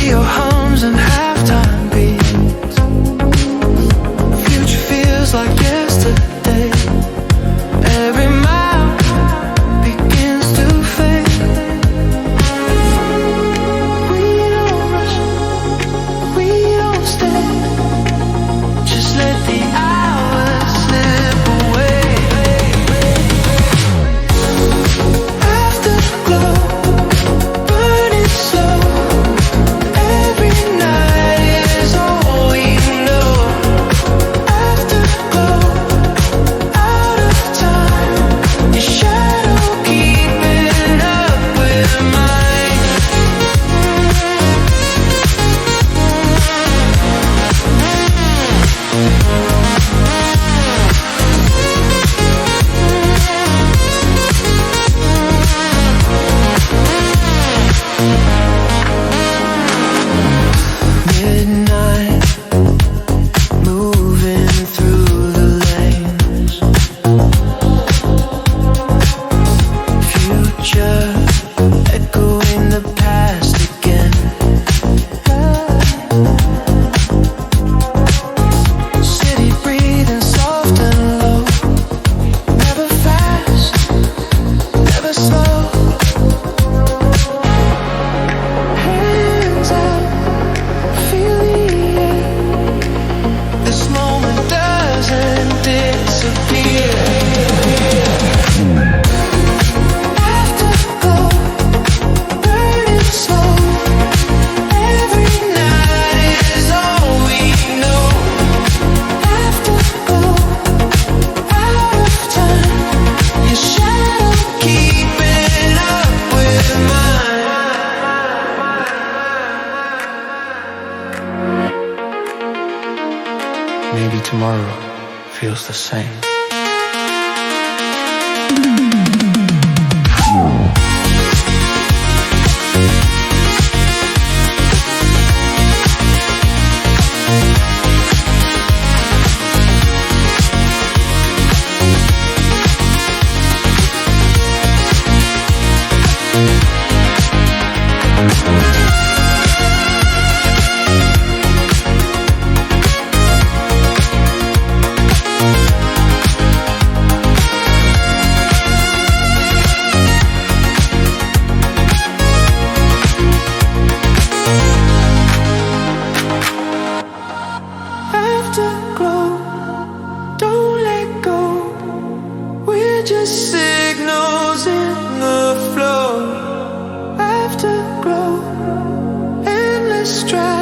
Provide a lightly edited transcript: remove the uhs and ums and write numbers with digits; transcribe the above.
radio hums and halftime beats. Future feels like yesterday. Every mile begins to fade. We don't rush, we don't stay. Just let the hours slip away. Afterglow, burning slow. Every night is all we know. Afterglow, out of time. Your shadow keeping up with mine. Midnight, moving through the lanes. Future, echoing the past again. City breathing soft and low. Never fast, never slow. Hands up, feel the air. This moment doesn't disappear. Afterglow, burning slow. Every night is all we know. Afterglow, out of time. Your shadow keeping up with mine. Maybe tomorrow feels the same. Afterglow, don't let go. We're just signals in the flow. Afterglow, endless drive.